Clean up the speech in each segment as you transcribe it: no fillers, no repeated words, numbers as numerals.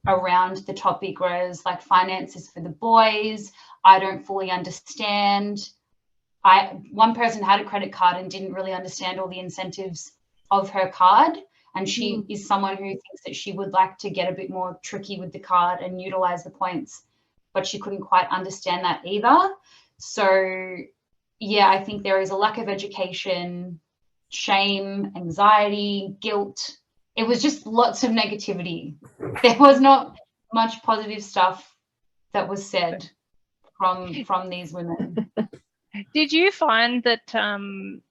around the topic, whereas like finances for the boys, I don't fully understand. One person had a credit card and didn't really understand all the incentives of her card, and she is someone who thinks that she would like to get a bit more tricky with the card and utilize the points, but she couldn't quite understand that either. So yeah, I think there is a lack of education, shame, anxiety, guilt. It was just lots of negativity. There was not much positive stuff that was said from these women. Did you find that,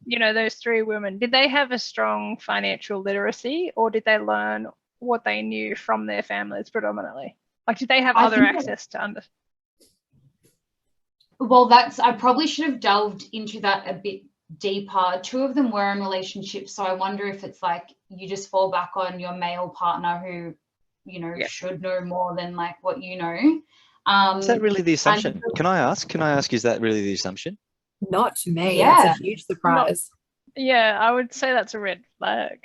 you know, those three women, did they have a strong financial literacy, or did they learn what they knew from their families predominantly? Like, did they have other access to under? Well, I probably should have delved into that a bit deeper. Two of them were in relationships, so I wonder if it's like you just fall back on your male partner who, you know, should know more than like what you know. Is that really the assumption? Can I ask, is that really the assumption? Not to me. Yeah. That's a huge surprise. Yeah, I would say that's a red flag.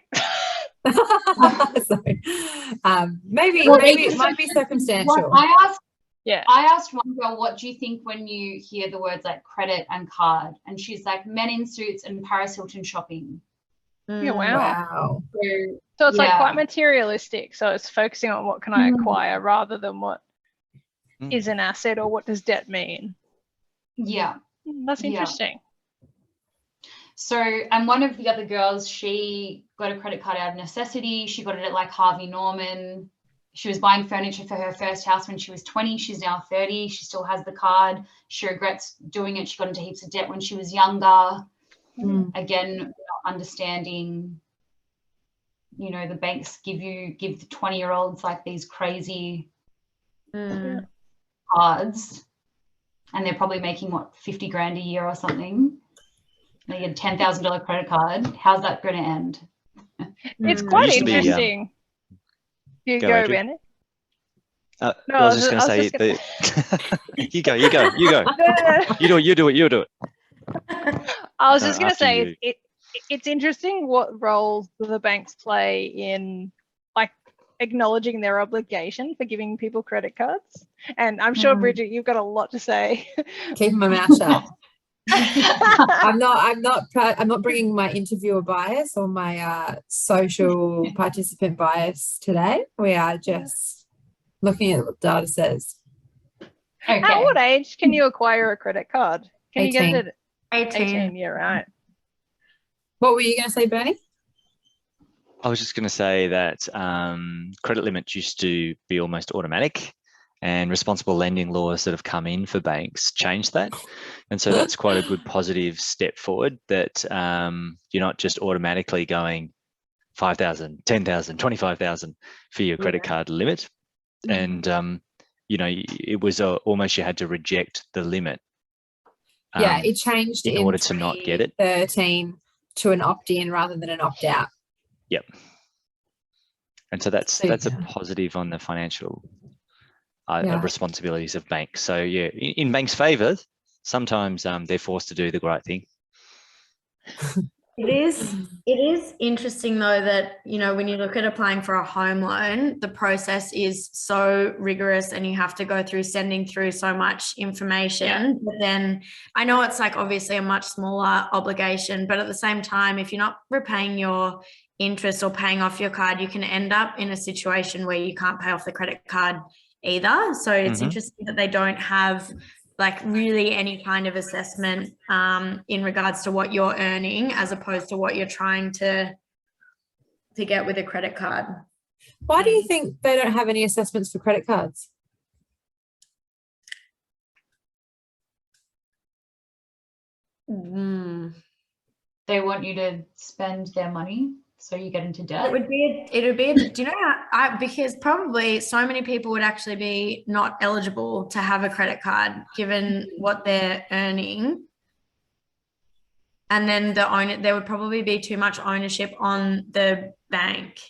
Sorry. Maybe it might be circumstantial. I asked one girl, what do you think when you hear the words like credit and card? And she's like, men in suits and Paris Hilton shopping. Yeah, wow. So it's like quite materialistic. So it's focusing on what can I acquire rather than what is an asset or what does debt mean. Yeah. That's interesting. So, and one of the other girls, she got a credit card out of necessity. She got it at like Harvey Norman. She was buying furniture for her first house when she was 20. She's now 30. She still has the card. She regrets doing it. She got into heaps of debt when she was younger. Again, not understanding, you know, the banks give the 20-year-olds like these crazy cards, and they're probably making what, 50 grand a year or something. They get a $10,000 credit card. How's that going to end? It's quite interesting. You go, Bennett. No, I was just going to say, you go. You do it. I was just going to say, it's interesting what roles the banks play in like acknowledging their obligation for giving people credit cards. And I'm sure, Bridget, you've got a lot to say. Keeping my mouth shut. I'm not bringing my interviewer bias or my social participant bias today. We are just looking at what data says. Okay. At what age can you acquire a credit card? Can 18. you get it at 18? Yeah, right. What were you going to say, Bernie? I was just going to say that credit limits used to be almost automatic, and responsible lending laws that have come in for banks changed that. And so that's quite a good positive step forward, that you're not just automatically going 5,000, 10,000, 25,000 for your credit card limit. And, you know, it was almost you had to reject the limit. It changed in order to not get it. 13 to an opt-in rather than an opt-out. Yep. And so that's a positive on the financial responsibilities of banks. So yeah, in banks' favour, sometimes they're forced to do the right thing. It is interesting though that, you know, when you look at applying for a home loan, the process is so rigorous and you have to go through sending through so much information. But then I know it's like obviously a much smaller obligation, but at the same time, if you're not repaying your interest or paying off your card, you can end up in a situation where you can't pay off the credit card either. So it's interesting that they don't have like really any kind of assessment in regards to what you're earning as opposed to what you're trying to get with a credit card. Why do you think they don't have any assessments for credit cards? They want you to spend their money, so you get into debt. It would be. Do you know because probably so many people would actually be not eligible to have a credit card given what they're earning, and then there would probably be too much ownership on the bank.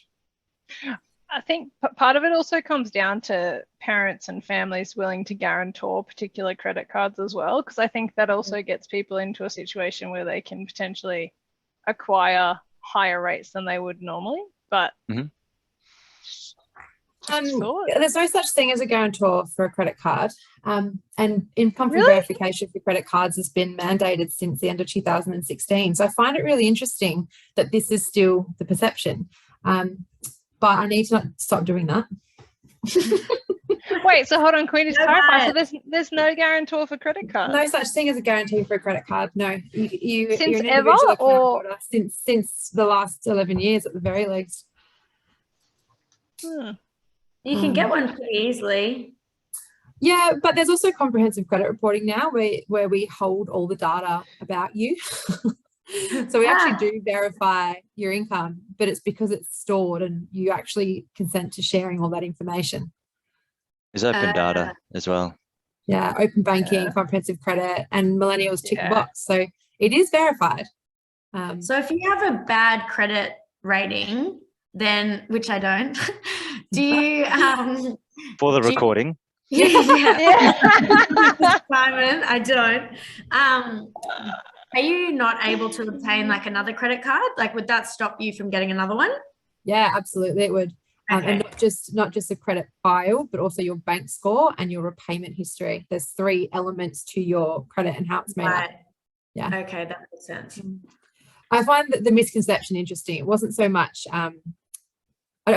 I think part of it also comes down to parents and families willing to guarantor particular credit cards as well, because I think that also gets people into a situation where they can potentially acquire higher rates than they would normally. But thought. There's no such thing as a guarantor for a credit card. And income Really? verification for credit cards has been mandated since the end of 2016. So I find it really interesting that this is still the perception. But I need to not stop doing that. Wait, so hold on, can we just No clarify? bias. So there's no guarantor for credit cards? No such thing as a guarantee for a credit card. No, you're Since an ever, individual account or- holder since the last 11 years at the very least. Hmm. You can get one pretty easily. Yeah, but there's also comprehensive credit reporting now where we hold all the data about you. So we actually do verify your income, but it's because it's stored and you actually consent to sharing all that information. There's open data as well. Yeah, open banking, Yeah. comprehensive credit, and millennials tick the Yeah. box. So it is verified. So if you have a bad credit rating, then, which I don't, do you For the Do you- recording, yeah, Yeah. Simon, I don't. Are you not able to obtain like another credit card? Like, would that stop you from getting another one? Yeah, absolutely, it would. And Okay. not just a credit file, but also your bank score and your repayment history. There's 3 elements to your credit and how it's made up. Right. Yeah. Okay, that makes sense. I find that the misconception interesting. It wasn't so much. I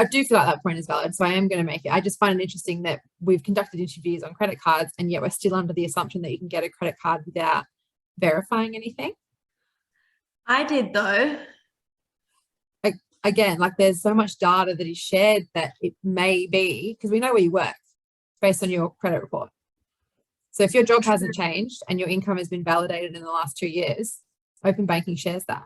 do feel like that point is valid, so I am going to make it. I just find it interesting that we've conducted interviews on credit cards, and yet we're still under the assumption that you can get a credit card without verifying anything. I did though. Again, like there's so much data that is shared that it may be, because we know where you work based on your credit report. So if your job hasn't changed and your income has been validated in the last 2 years, open banking shares that.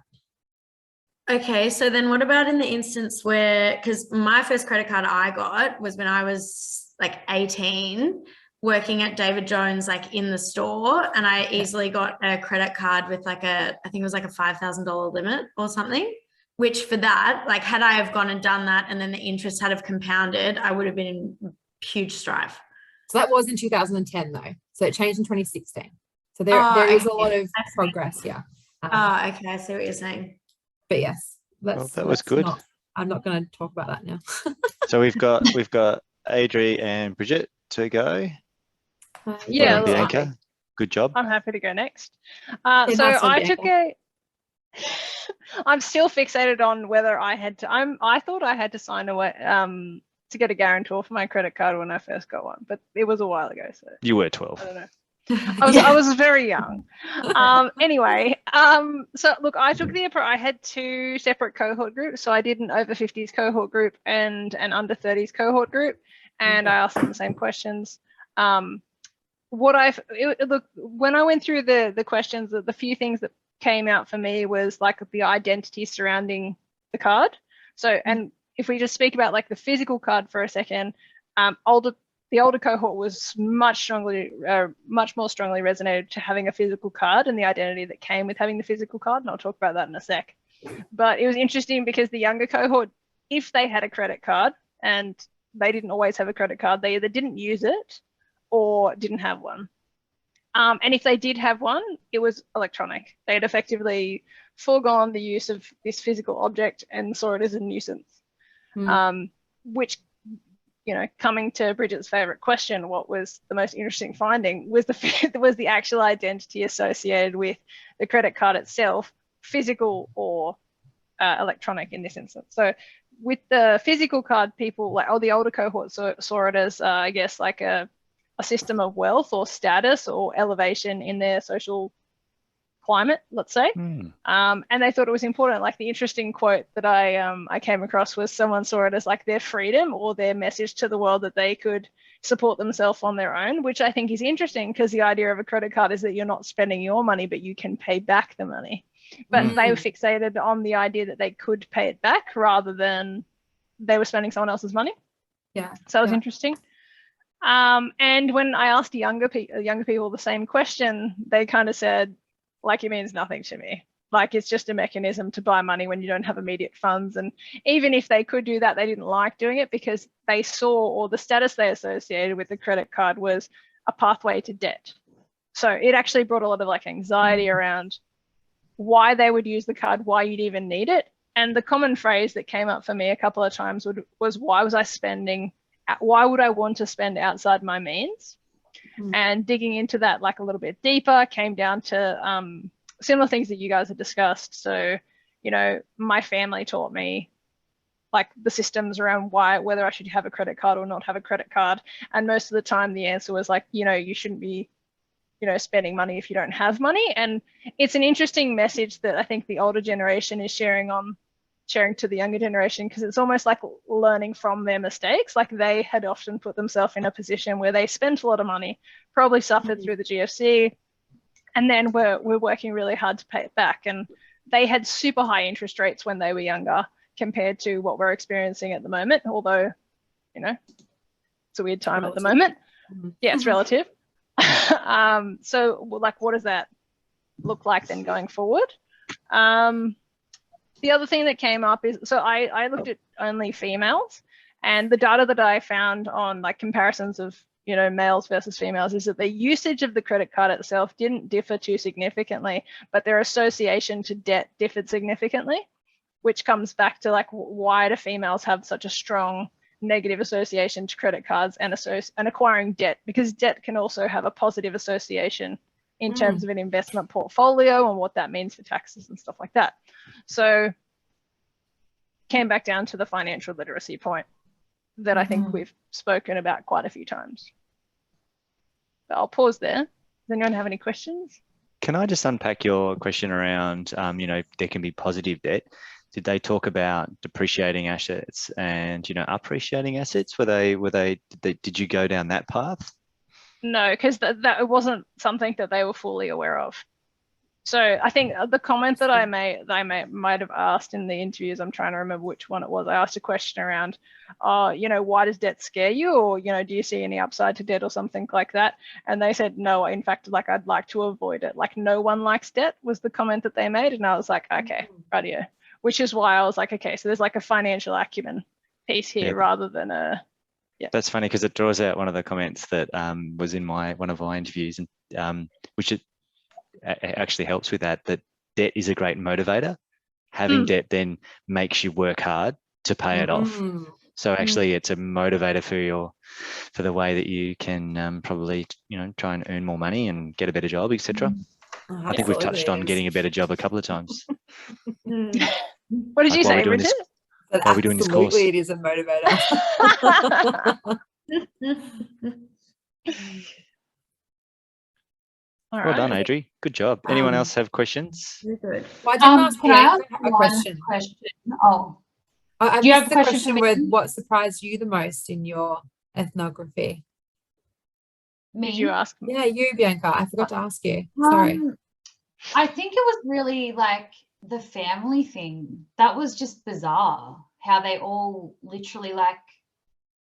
Okay, so then what about in the instance where, because my first credit card I got was when I was like 18, working at David Jones, like in the store, and I easily got a credit card with like I think it was like a $5,000 limit or something, which for that, like had I have gone and done that and then the interest had have compounded, I would have been in huge strife. So that was in 2010 though. So it changed in 2016. So there is a lot of progress here. Oh, okay, I see what you're saying. But yes, that was good. I'm not going to talk about that now. So we've got Adri and Bridget to go. Yeah, Well done, Bianca. Good job. I'm happy to go next. Yeah, So nice one, I took I'm still fixated on whether I had to. I thought I had to sign away to get a guarantor for my credit card when I first got one, but it was a while ago. So You were 12. I don't know. I was very young. Anyway, so look, I had 2 separate cohort groups. So I did an over 50s cohort group and an under 30s cohort group, and I asked them the same questions. Look, when I went through the questions, the few things that came out for me was like the identity surrounding the card. So, and if we just speak about like the physical card for a second, the older cohort was much more strongly resonated to having a physical card and the identity that came with having the physical card. And I'll talk about that in a sec. But it was interesting because the younger cohort, if they had a credit card, and they didn't always have a credit card, they either didn't use it or didn't have one. And if they did have one, it was electronic. They had effectively foregone the use of this physical object and saw it as a nuisance. Which, you know, coming to Bridget's favorite question, what was the most interesting finding was the actual identity associated with the credit card itself, physical or electronic in this instance. So with the physical card, people the older cohort saw it as, I guess, like a system of wealth or status or elevation in their social climate, let's say. And they thought it was important. Like the interesting quote that I came across was someone saw it as like their freedom or their message to the world that they could support themselves on their own, which I think is interesting because the idea of a credit card is that you're not spending your money, but you can pay back the money. But they were fixated on the idea that they could pay it back rather than they were spending someone else's money. Yeah. So that was interesting. And when I asked younger people the same question, they kind of said, like, it means nothing to me. Like, it's just a mechanism to buy money when you don't have immediate funds. And even if they could do that, they didn't like doing it because they saw, or the status they associated with the credit card was a pathway to debt. So it actually brought a lot of like anxiety around why they would use the card, why you'd even need it. And the common phrase that came up for me a couple of times was, why was I spending why would I want to spend outside my means? And digging into that like a little bit deeper came down to similar things that you guys have discussed. So, you know, my family taught me like the systems around whether I should have a credit card or not have a credit card. And most of the time the answer was like, you know, you shouldn't be, you know, spending money if you don't have money. And it's an interesting message that I think the older generation is sharing to the younger generation, because it's almost like learning from their mistakes. Like they had often put themselves in a position where they spent a lot of money, probably suffered through the GFC, and then we're working really hard to pay it back. And they had super high interest rates when they were younger compared to what we're experiencing at the moment, although, you know, it's a weird time at the moment. Yeah, it's relative. So like, what does that look like then going forward? The other thing that came up is, so I looked at only females, and the data that I found on like comparisons of, you know, males versus females is that the usage of the credit card itself didn't differ too significantly, but their association to debt differed significantly, which comes back to like, why do females have such a strong negative association to credit cards and acquiring debt? Because debt can also have a positive association in terms of an investment portfolio and what that means for taxes and stuff like that. So came back down to the financial literacy point that I think we've spoken about quite a few times. But I'll pause there. Does anyone have any questions? Can I just unpack your question around, you know, there can be positive debt? Did they talk about depreciating assets and, you know, appreciating assets? Did you go down that path? No, because that wasn't something that they were fully aware of. So I think the comment that I might have asked in the interviews, I'm trying to remember which one it was. I asked a question around, you know, why does debt scare you? Or, you know, do you see any upside to debt or something like that? And they said, no, in fact, like, I'd like to avoid it. Like, no one likes debt was the comment that they made. And I was like, okay, radio. Which is why I was like, okay, so there's like a financial acumen piece here rather than a, That's funny because it draws out one of the comments that was in one of my interviews, and which it actually helps with that debt is a great motivator. Having debt then makes you work hard to pay it off. So actually it's a motivator for the way that you can probably, you know, try and earn more money and get a better job, etc. I think we've touched on getting a better job a couple of times. What did you say, Bridget? While we're doing this course. Absolutely, it is a motivator. Well done, Adri. Good job. Anyone else have questions? Good. Well, I didn't ask Can I ask a question. Oh, I do you have missed a the question for question me? what surprised you the most in your ethnography? me. Did you ask me? Yeah, you, Bianca. I forgot to ask you. Sorry. I think it was really like the family thing. That was just bizarre. How they all literally like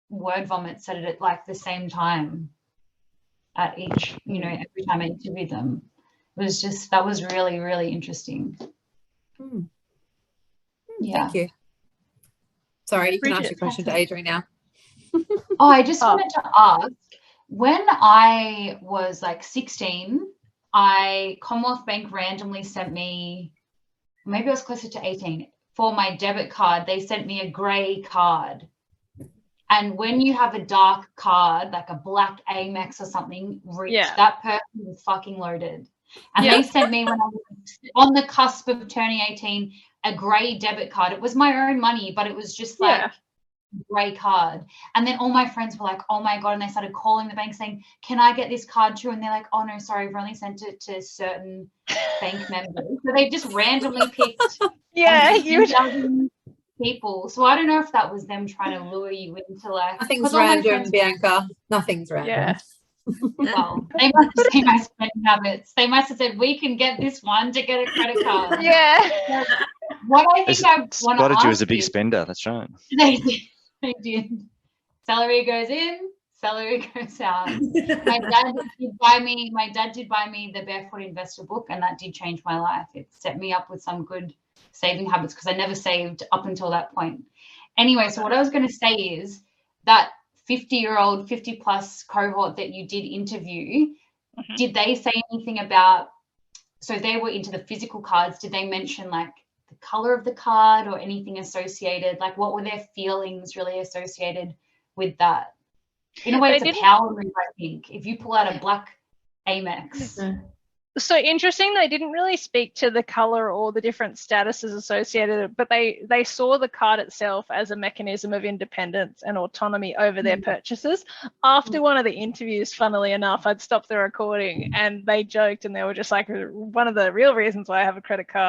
word vomit said it at like the same time at each, you know, every time I interviewed them. It was just, that was really, really interesting. Yeah. Thank you. Sorry, you can ask Bridget. your question to Adrian now. Oh, I just wanted to ask, when I was like 16, Commonwealth Bank randomly sent me, maybe I was closer to 18, for my debit card, they sent me a grey card. And when you have a dark card, like a black Amex or something, that person was fucking loaded. And they sent me, when I was on the cusp of turning 18, a grey debit card. It was my own money, but it was just like grey card. And then all my friends were like, oh my God. And they started calling the bank saying, can I get this card too? And they're like, oh no, sorry, we've only sent it to certain bank members. So they just randomly picked people. So I don't know if that was them trying to lure you into like, nothing's random, Bianca. Nothing's random. Yeah. Well, they must have seen my spending habits. They must have said, we can get this one to get a credit card. Yeah. What I think I want to spotted you as a big you, spender. That's right. They did. Salary goes in, salary goes out. My dad did buy me the Barefoot Investor book, and that did change my life. It set me up with some good saving habits because I never saved up until that point. Anyway, so what I was going to say is that 50-year-old, 50-plus cohort that you did interview, did they say anything about, so they were into the physical cards, did they mention like the color of the card or anything associated? Like what were their feelings really associated with that. In a way, They it's a didn't- power move, I think. If you pull out a black Amex. So interesting, they didn't really speak to the color or the different statuses associated, but they saw the card itself as a mechanism of independence and autonomy over their purchases. After one of the interviews, funnily enough, I'd stopped the recording and they joked and they were just like, one of the real reasons why I have a credit card